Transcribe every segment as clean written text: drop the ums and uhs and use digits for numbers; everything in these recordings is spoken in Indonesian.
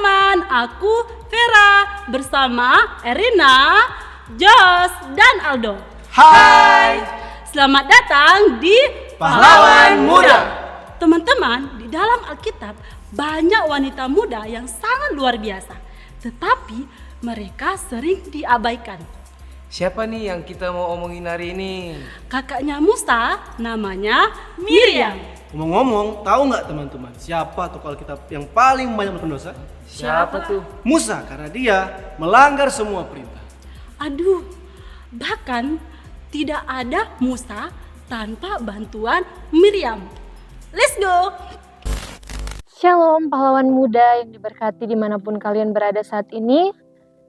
teman-teman, aku Vera bersama Erina, Jos, dan Aldo. Hai, Selamat datang di Pahlawan Muda. Teman-teman, di dalam Alkitab banyak wanita muda yang sangat luar biasa, tetapi mereka sering diabaikan. Siapa nih yang kita mau omongin hari ini? Kakaknya Musa namanya Miriam. Ngomong-ngomong, tahu nggak teman-teman siapa tokoh Alkitab yang paling banyak melakukan dosa? Siapa tuh? Musa, karena dia melanggar semua perintah. Aduh, bahkan tidak ada Musa tanpa bantuan Miriam. Let's go! Shalom pahlawan muda yang diberkati dimanapun kalian berada saat ini.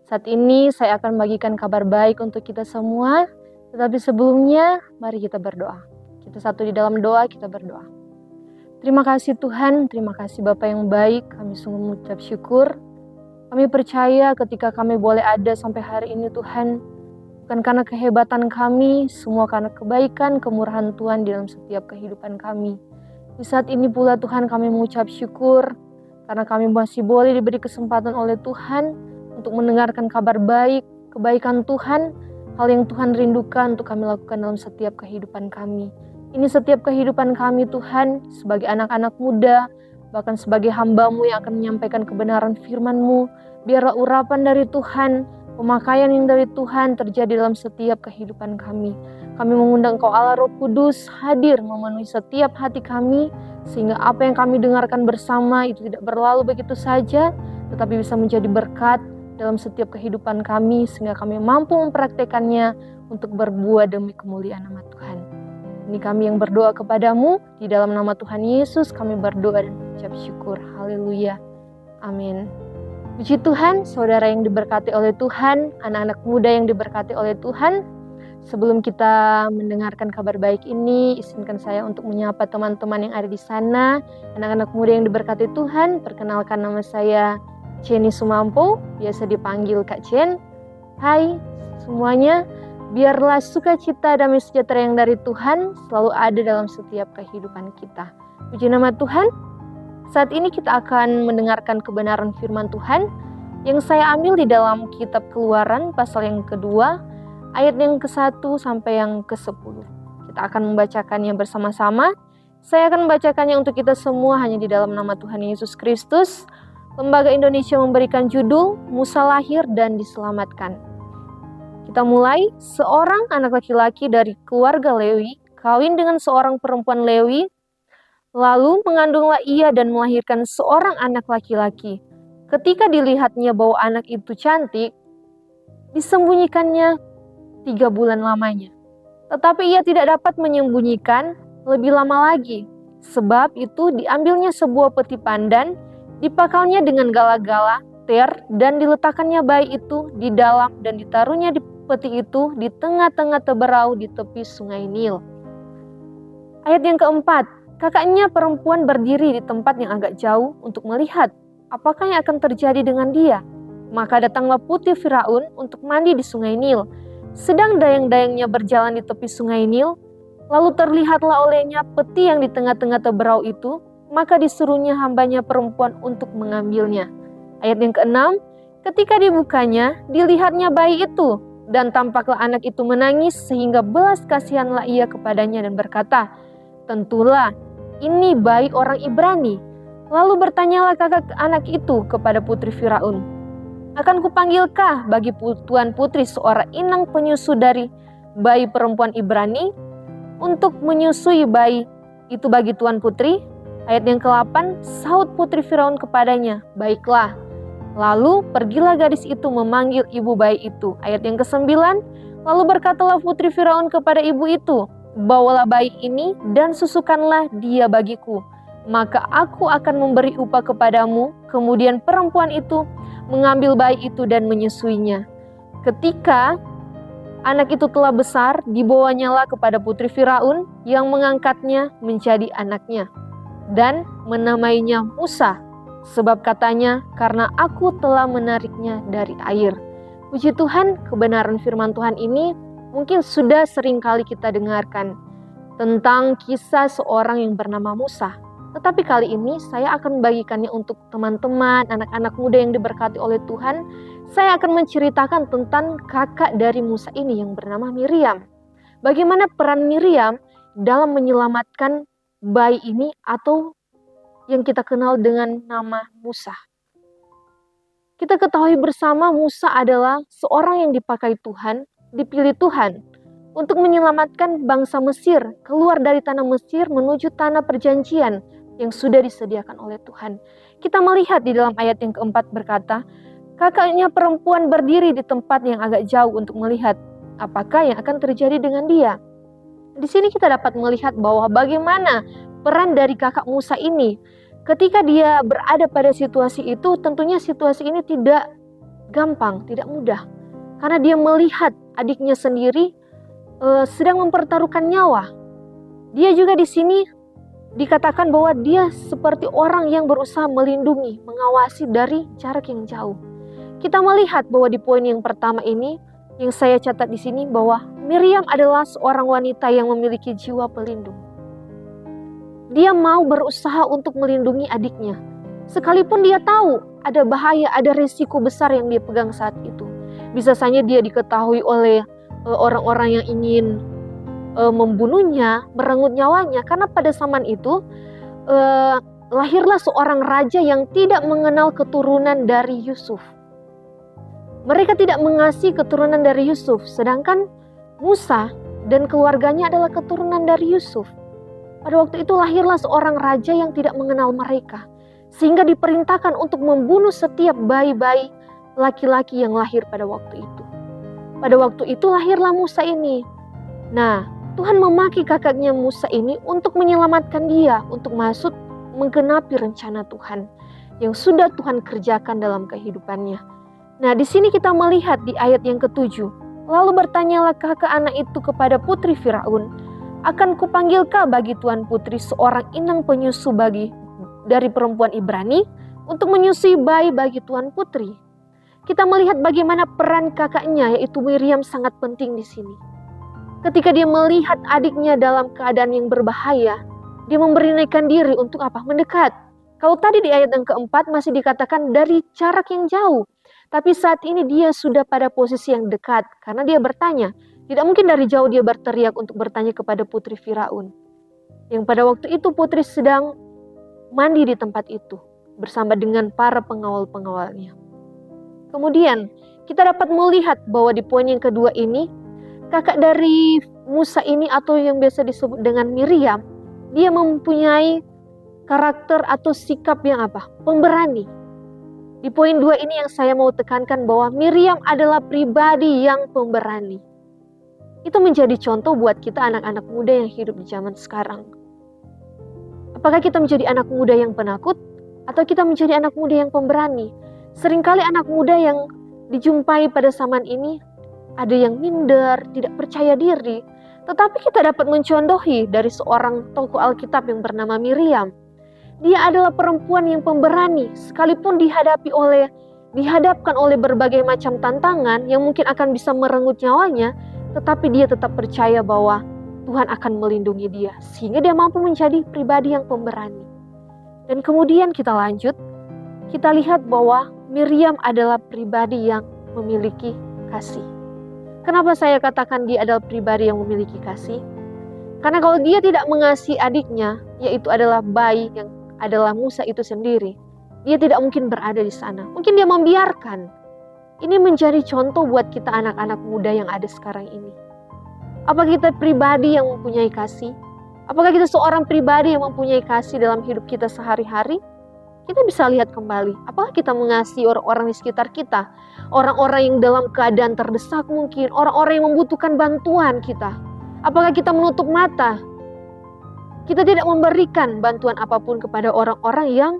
Saat ini saya akan bagikan kabar baik untuk kita semua. Tetapi sebelumnya mari kita berdoa. Kita satu di dalam doa, kita berdoa. Terima kasih Tuhan, terima kasih Bapa yang baik. Kami sungguh mengucap syukur. Kami percaya ketika kami boleh ada sampai hari ini Tuhan, bukan karena kehebatan kami, semua karena kebaikan, kemurahan Tuhan di dalam setiap kehidupan kami. Di saat ini pula Tuhan kami mengucap syukur karena kami masih boleh diberi kesempatan oleh Tuhan untuk mendengarkan kabar baik, kebaikan Tuhan, hal yang Tuhan rindukan untuk kami lakukan dalam setiap kehidupan kami. Ini setiap kehidupan kami Tuhan, sebagai anak-anak muda, bahkan sebagai hamba-Mu yang akan menyampaikan kebenaran firman-Mu, biarlah urapan dari Tuhan, pemakaian yang dari Tuhan terjadi dalam setiap kehidupan kami. Kami mengundang Engkau Allah Roh Kudus hadir memenuhi setiap hati kami, sehingga apa yang kami dengarkan bersama itu tidak berlalu begitu saja, tetapi bisa menjadi berkat dalam setiap kehidupan kami, sehingga kami mampu mempraktekannya untuk berbuah demi kemuliaan nama Tuhan. Ini kami yang berdoa kepadamu, di dalam nama Tuhan Yesus kami berdoa dan mengucap syukur. Haleluya. Amin. Puji Tuhan, saudara yang diberkati oleh Tuhan, anak-anak muda yang diberkati oleh Tuhan. Sebelum kita mendengarkan kabar baik ini, izinkan saya untuk menyapa teman-teman yang ada di sana, anak-anak muda yang diberkati Tuhan. Perkenalkan, nama saya Jenny Sumampo, biasa dipanggil Kak Jen. Hai semuanya, biarlah sukacita damai sejahtera yang dari Tuhan selalu ada dalam setiap kehidupan kita. Puji nama Tuhan. Saat ini kita akan mendengarkan kebenaran firman Tuhan yang saya ambil di dalam kitab Keluaran pasal yang kedua, ayat yang ke-1 sampai yang ke-10. Kita akan membacakannya bersama-sama. Saya akan membacakannya untuk kita semua hanya di dalam nama Tuhan Yesus Kristus. Lembaga Indonesia memberikan judul Musa lahir dan diselamatkan. Kita mulai. Seorang anak laki-laki dari keluarga Lewi kawin dengan seorang perempuan Lewi. Lalu mengandunglah ia dan melahirkan seorang anak laki-laki. Ketika dilihatnya bahwa anak itu cantik, disembunyikannya 3 bulan lamanya. Tetapi ia tidak dapat menyembunyikan lebih lama lagi. Sebab itu diambilnya sebuah peti pandan, dipakalnya dengan gala-gala, ter, dan diletakkannya bayi itu di dalam dan ditaruhnya di peti itu di tengah-tengah teberau di tepi sungai Nil. Ayat yang keempat. Kakaknya perempuan berdiri di tempat yang agak jauh untuk melihat apakah yang akan terjadi dengan dia. Maka datanglah putri Firaun untuk mandi di sungai Nil. Sedang dayang-dayangnya berjalan di tepi sungai Nil, lalu terlihatlah olehnya peti yang di tengah-tengah teberau itu, maka disuruhnya hambanya perempuan untuk mengambilnya. Ayat yang ke-6, ketika dibukanya, dilihatnya bayi itu, dan tampaklah anak itu menangis sehingga belas kasihanlah ia kepadanya dan berkata, tentulah ini bayi orang Ibrani. Lalu bertanyalah kakak anak itu kepada putri Firaun, akan kupanggilkah bagi tuan putri seorang inang penyusu dari bayi perempuan Ibrani untuk menyusui bayi itu bagi tuan putri? Ayat yang ke-8, sahut putri Firaun kepadanya, baiklah. Lalu pergilah gadis itu memanggil ibu bayi itu. Ayat yang ke-9, lalu berkatalah putri Firaun kepada ibu itu, bawalah bayi ini dan susukanlah dia bagiku, maka aku akan memberi upah kepadamu. Kemudian perempuan itu mengambil bayi itu dan menyusuinya. Ketika anak itu telah besar, dibawanyalah kepada putri Firaun yang mengangkatnya menjadi anaknya dan menamainya Musa, sebab katanya, karena aku telah menariknya dari air. Puji Tuhan, kebenaran firman Tuhan ini mungkin sudah sering kali kita dengarkan tentang kisah seorang yang bernama Musa. Tetapi kali ini saya akan membagikannya untuk teman-teman, anak-anak muda yang diberkati oleh Tuhan. Saya akan menceritakan tentang kakak dari Musa ini yang bernama Miriam. Bagaimana peran Miriam dalam menyelamatkan bayi ini atau yang kita kenal dengan nama Musa. Kita ketahui bersama Musa adalah seorang yang dipakai Tuhan, dipilih Tuhan untuk menyelamatkan bangsa Mesir keluar dari tanah Mesir menuju tanah perjanjian yang sudah disediakan oleh Tuhan. Kita melihat di dalam ayat yang keempat berkata, kakaknya perempuan berdiri di tempat yang agak jauh untuk melihat apakah yang akan terjadi dengan dia. Di sini kita dapat melihat bahwa bagaimana peran dari kakak Musa ini. Ketika dia berada pada situasi itu, tentunya situasi ini tidak gampang, tidak mudah. Karena dia melihat adiknya sendiri sedang mempertaruhkan nyawa. Dia juga di sini dikatakan bahwa dia seperti orang yang berusaha melindungi, mengawasi dari jarak yang jauh. Kita melihat bahwa di poin yang pertama ini, yang saya catat di sini bahwa Miriam adalah seorang wanita yang memiliki jiwa pelindung. Dia mau berusaha untuk melindungi adiknya. Sekalipun dia tahu ada bahaya, ada risiko besar yang dia pegang saat itu. Bisa saja dia diketahui oleh orang-orang yang ingin membunuhnya, merenggut nyawanya. Karena pada zaman itu lahirlah seorang raja yang tidak mengenal keturunan dari Yusuf. Mereka tidak mengasihi keturunan dari Yusuf. Sedangkan Musa dan keluarganya adalah keturunan dari Yusuf. Pada waktu itu lahirlah seorang raja yang tidak mengenal mereka. Sehingga diperintahkan untuk membunuh setiap bayi-bayi laki-laki yang lahir pada waktu itu. Pada waktu itu lahirlah Musa ini. Nah, Tuhan memakai kakaknya Musa ini untuk menyelamatkan dia, untuk masuk menggenapi rencana Tuhan yang sudah Tuhan kerjakan dalam kehidupannya. Nah, di sini kita melihat di ayat yang ke-7. Lalu bertanyalah kakak anak itu kepada putri Firaun, akan kupanggilkah bagi tuan putri seorang inang penyusu dari perempuan Ibrani untuk menyusui bayi bagi tuan putri. Kita melihat bagaimana peran kakaknya yaitu Miriam sangat penting di sini. Ketika dia melihat adiknya dalam keadaan yang berbahaya, dia memberanikan diri untuk apa? Mendekat. Kalau tadi di ayat yang keempat masih dikatakan dari jarak yang jauh. Tapi saat ini dia sudah pada posisi yang dekat karena dia bertanya. Tidak mungkin dari jauh dia berteriak untuk bertanya kepada putri Firaun. Yang pada waktu itu putri sedang mandi di tempat itu bersama dengan para pengawal-pengawalnya. Kemudian kita dapat melihat bahwa di poin yang kedua ini, kakak dari Musa ini atau yang biasa disebut dengan Miriam, dia mempunyai karakter atau sikap yang apa? Pemberani. Di poin 2 ini yang saya mau tekankan bahwa Miriam adalah pribadi yang pemberani. Itu menjadi contoh buat kita anak-anak muda yang hidup di zaman sekarang. Apakah kita menjadi anak muda yang penakut atau kita menjadi anak muda yang pemberani? Seringkali anak muda yang dijumpai pada zaman ini ada yang minder, tidak percaya diri. Tetapi kita dapat mencontohi dari seorang tokoh Alkitab yang bernama Miriam. Dia adalah perempuan yang pemberani sekalipun dihadapkan oleh berbagai macam tantangan yang mungkin akan bisa merenggut nyawanya. Tetapi dia tetap percaya bahwa Tuhan akan melindungi dia. Sehingga dia mampu menjadi pribadi yang pemberani. Dan kemudian kita lanjut. Kita lihat bahwa Miriam adalah pribadi yang memiliki kasih. Kenapa saya katakan dia adalah pribadi yang memiliki kasih? Karena kalau dia tidak mengasihi adiknya, yaitu adalah bayi yang adalah Musa itu sendiri, dia tidak mungkin berada di sana. Mungkin dia membiarkan. Ini menjadi contoh buat kita anak-anak muda yang ada sekarang ini. Apakah kita pribadi yang mempunyai kasih? Apakah kita seorang pribadi yang mempunyai kasih dalam hidup kita sehari-hari? Kita bisa lihat kembali, apakah kita mengasihi orang-orang di sekitar kita? Orang-orang yang dalam keadaan terdesak mungkin, orang-orang yang membutuhkan bantuan kita. Apakah kita menutup mata? Kita tidak memberikan bantuan apapun kepada orang-orang yang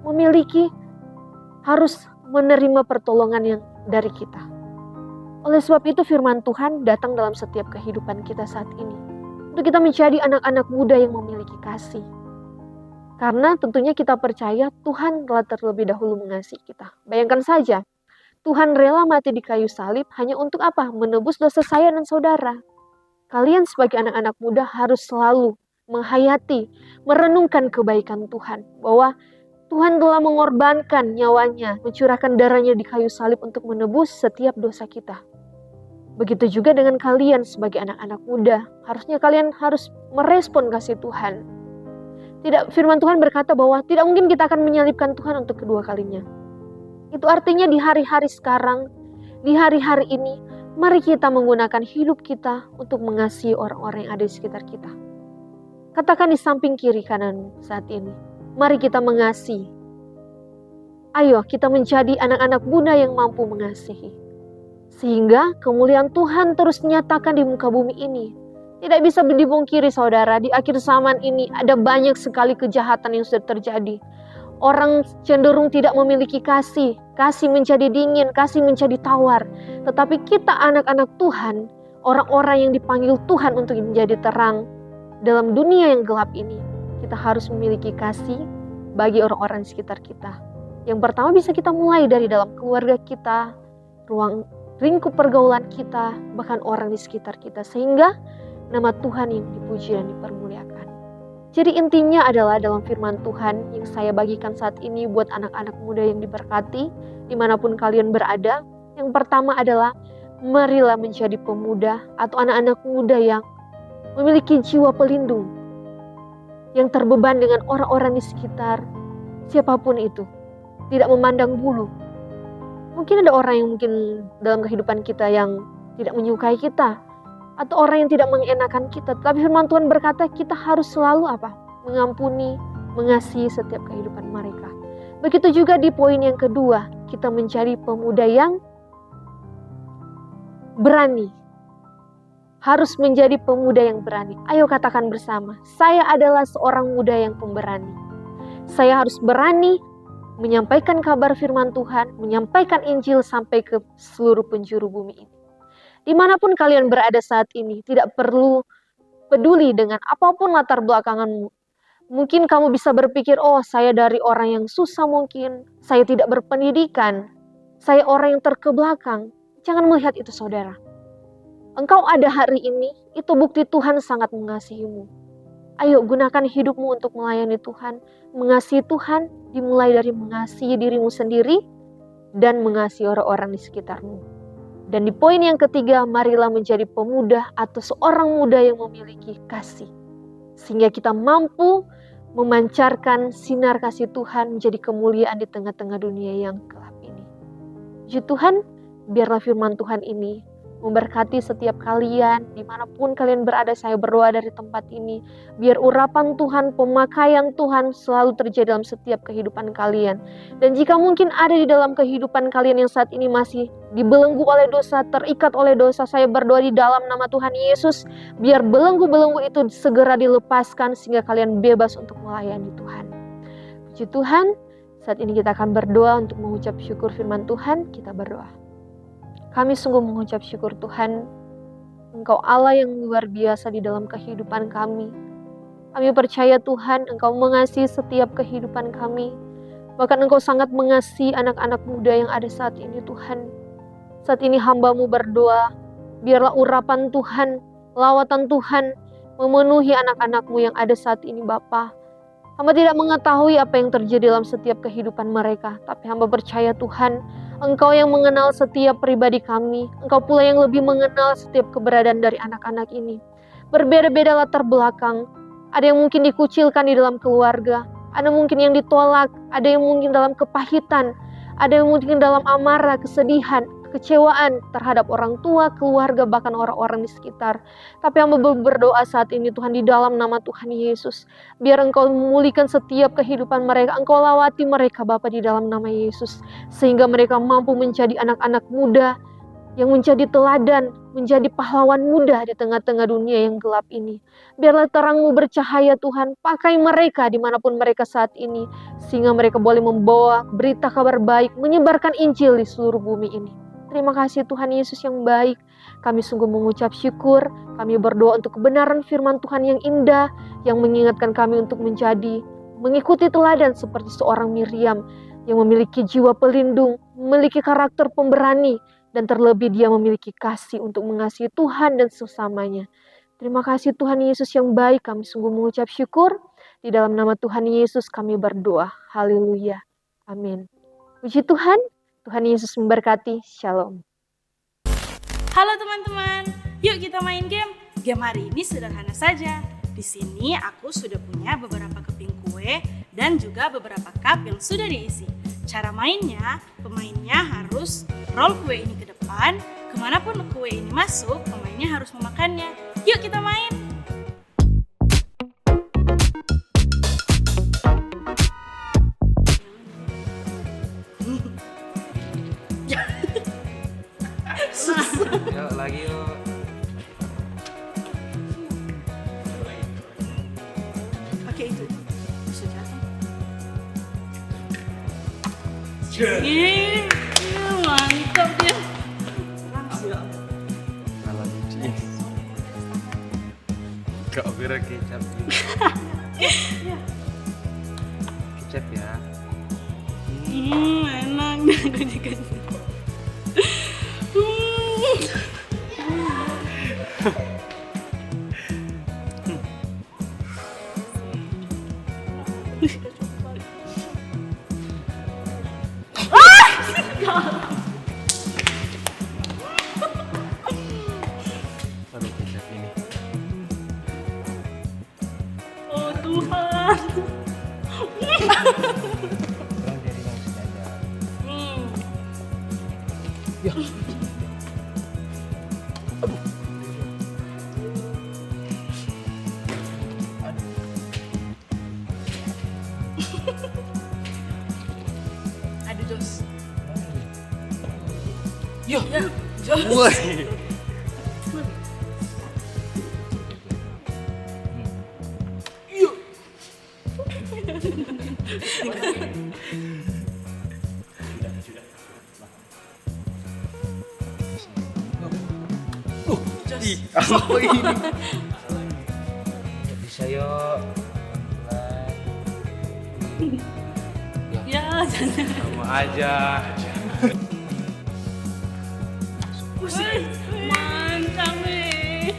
memiliki harus menerima pertolongan yang dari kita. Oleh sebab itu firman Tuhan datang dalam setiap kehidupan kita saat ini. Untuk kita menjadi anak-anak muda yang memiliki kasih. Karena tentunya kita percaya Tuhan telah terlebih dahulu mengasihi kita. Bayangkan saja, Tuhan rela mati di kayu salib hanya untuk apa? Menebus dosa saya dan saudara. Kalian sebagai anak-anak muda harus selalu menghayati, merenungkan kebaikan Tuhan. Bahwa Tuhan telah mengorbankan nyawanya, mencurahkan darahnya di kayu salib untuk menebus setiap dosa kita. Begitu juga dengan kalian sebagai anak-anak muda. Harusnya kalian harus merespon kasih Tuhan. Firman Tuhan berkata bahwa tidak mungkin kita akan menyalibkan Tuhan untuk kedua kalinya. Itu artinya di hari-hari sekarang, di hari-hari ini, mari kita menggunakan hidup kita untuk mengasihi orang-orang yang ada di sekitar kita. Katakan di samping kiri kanan saat ini, mari kita mengasihi. Ayo kita menjadi anak-anak muda yang mampu mengasihi. Sehingga kemuliaan Tuhan terus dinyatakan di muka bumi ini. Tidak bisa dipungkiri saudara, di akhir zaman ini ada banyak sekali kejahatan yang sudah terjadi. Orang cenderung tidak memiliki kasih, kasih menjadi dingin, kasih menjadi tawar. Tetapi kita anak-anak Tuhan, orang-orang yang dipanggil Tuhan untuk menjadi terang dalam dunia yang gelap ini, kita harus memiliki kasih bagi orang-orang di sekitar kita. Yang pertama bisa kita mulai dari dalam keluarga kita, ruang lingkup pergaulan kita, bahkan orang di sekitar kita, sehingga nama Tuhan yang dipuji dan dipermuliakan. Jadi intinya adalah dalam firman Tuhan yang saya bagikan saat ini buat anak-anak muda yang diberkati, dimanapun kalian berada. Yang pertama adalah marilah menjadi pemuda atau anak-anak muda yang memiliki jiwa pelindung, yang terbeban dengan orang-orang di sekitar, siapapun itu, tidak memandang bulu. Mungkin ada orang yang mungkin dalam kehidupan kita yang tidak menyukai kita, atau orang yang tidak mengenakan kita. Tapi firman Tuhan berkata kita harus selalu mengampuni, mengasihi setiap kehidupan mereka. Begitu juga di poin yang kedua, kita menjadi pemuda yang berani. Harus menjadi pemuda yang berani. Ayo katakan bersama, saya adalah seorang muda yang pemberani. Saya harus berani menyampaikan kabar firman Tuhan, menyampaikan Injil sampai ke seluruh penjuru bumi ini. Dimanapun kalian berada saat ini, tidak perlu peduli dengan apapun latar belakanganmu. Mungkin kamu bisa berpikir, oh saya dari orang yang susah mungkin, saya tidak berpendidikan, saya orang yang terkebelakang. Jangan melihat itu saudara. Engkau ada hari ini, itu bukti Tuhan sangat mengasihimu. Ayo gunakan hidupmu untuk melayani Tuhan. Mengasihi Tuhan dimulai dari mengasihi dirimu sendiri dan mengasihi orang-orang di sekitarmu. Dan di poin yang ketiga, marilah menjadi pemuda atau seorang muda yang memiliki kasih. Sehingga kita mampu memancarkan sinar kasih Tuhan menjadi kemuliaan di tengah-tengah dunia yang gelap ini. Puji Tuhan, biarlah firman Tuhan ini memberkati setiap kalian, dimanapun kalian berada. Saya berdoa dari tempat ini, biar urapan Tuhan, pemakaian Tuhan selalu terjadi dalam setiap kehidupan kalian. Dan jika mungkin ada di dalam kehidupan kalian yang saat ini masih dibelenggu oleh dosa, terikat oleh dosa, saya berdoa di dalam nama Tuhan Yesus, biar belenggu-belenggu itu segera dilepaskan sehingga kalian bebas untuk melayani Tuhan. Puji Tuhan, saat ini kita akan berdoa untuk mengucap syukur firman Tuhan. Kita berdoa. Kami sungguh mengucap syukur Tuhan, Engkau Allah yang luar biasa di dalam kehidupan kami. Kami percaya Tuhan, Engkau mengasihi setiap kehidupan kami. Bahkan Engkau sangat mengasihi anak-anak muda yang ada saat ini Tuhan. Saat ini hamba-Mu berdoa, biarlah urapan Tuhan, lawatan Tuhan memenuhi anak-anak-Mu yang ada saat ini Bapa. Hamba tidak mengetahui apa yang terjadi dalam setiap kehidupan mereka, tapi hamba percaya Tuhan, Engkau yang mengenal setiap pribadi kami. Engkau pula yang lebih mengenal setiap keberadaan dari anak-anak ini. Berbeda-beda latar belakang. Ada yang mungkin dikucilkan di dalam keluarga. Ada mungkin yang ditolak. Ada yang mungkin dalam kepahitan. Ada yang mungkin dalam amarah, kesedihan, kekecewaan terhadap orang tua, keluarga, bahkan orang-orang di sekitar. Tapi hamba berdoa saat ini Tuhan di dalam nama Tuhan Yesus. Biar Engkau memulihkan setiap kehidupan mereka. Engkau lawati mereka Bapa di dalam nama Yesus. Sehingga mereka mampu menjadi anak-anak muda yang menjadi teladan, menjadi pahlawan muda di tengah-tengah dunia yang gelap ini. Biarlah terang-Mu bercahaya Tuhan, pakai mereka dimanapun mereka saat ini. Sehingga mereka boleh membawa berita kabar baik, menyebarkan Injil di seluruh bumi ini. Terima kasih Tuhan Yesus yang baik. Kami sungguh mengucap syukur. Kami berdoa untuk kebenaran firman Tuhan yang indah, yang mengingatkan kami untuk mengikuti teladan seperti seorang Miriam yang memiliki jiwa pelindung, memiliki karakter pemberani, dan terlebih dia memiliki kasih untuk mengasihi Tuhan dan sesamanya. Terima kasih Tuhan Yesus yang baik, kami sungguh mengucap syukur. Di dalam nama Tuhan Yesus kami berdoa. Haleluya. Amin. Puji Tuhan, Tuhan Yesus memberkati. Shalom. Halo teman-teman, yuk kita main game. Game hari ini sederhana saja. Di sini aku sudah punya beberapa keping kue dan juga beberapa cup yang sudah diisi. Cara mainnya, pemainnya harus roll kue ini ke depan. Kemanapun kue ini masuk, pemainnya harus memakannya. Yuk kita main. Yuk lagi yuk. Oke itu. Sudah. Ih, mantap dia. Salah biji. Kau kira kecap ini. Kecap ya. Enak aku juga. Aduh kecap ini. Oh Tuhan. Kurang jadi langsung aja. Ya. Aduh Jos. Yo. Ya, Jos. Woi. Ih, apa ini? Bisa yuk. Ya, jangan. Sama aja. Wih, mantap nih.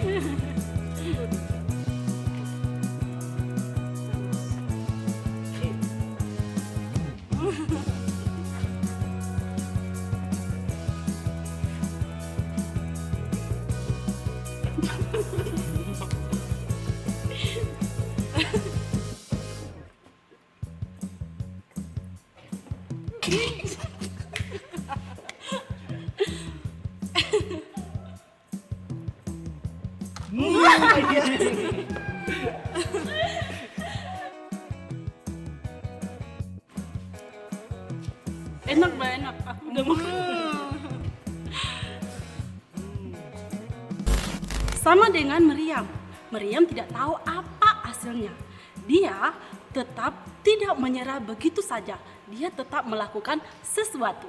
Enak Mbak, enak. Aku udah mau. Sama dengan Meriam. Meriam tidak tahu apa hasilnya. Dia tetap tidak menyerah begitu saja. Dia tetap melakukan sesuatu.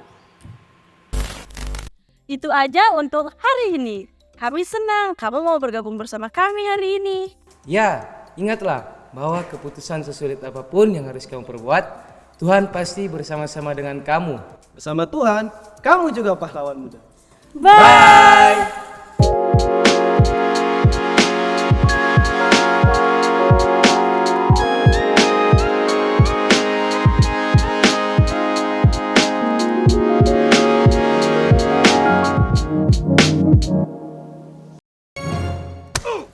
Itu aja untuk hari ini. Kami senang kamu mau bergabung bersama kami hari ini. Ya, ingatlah bahwa keputusan sesulit apapun yang harus kamu perbuat, Tuhan pasti bersama-sama dengan kamu. Bersama Tuhan, kamu juga pahlawan muda. Bye!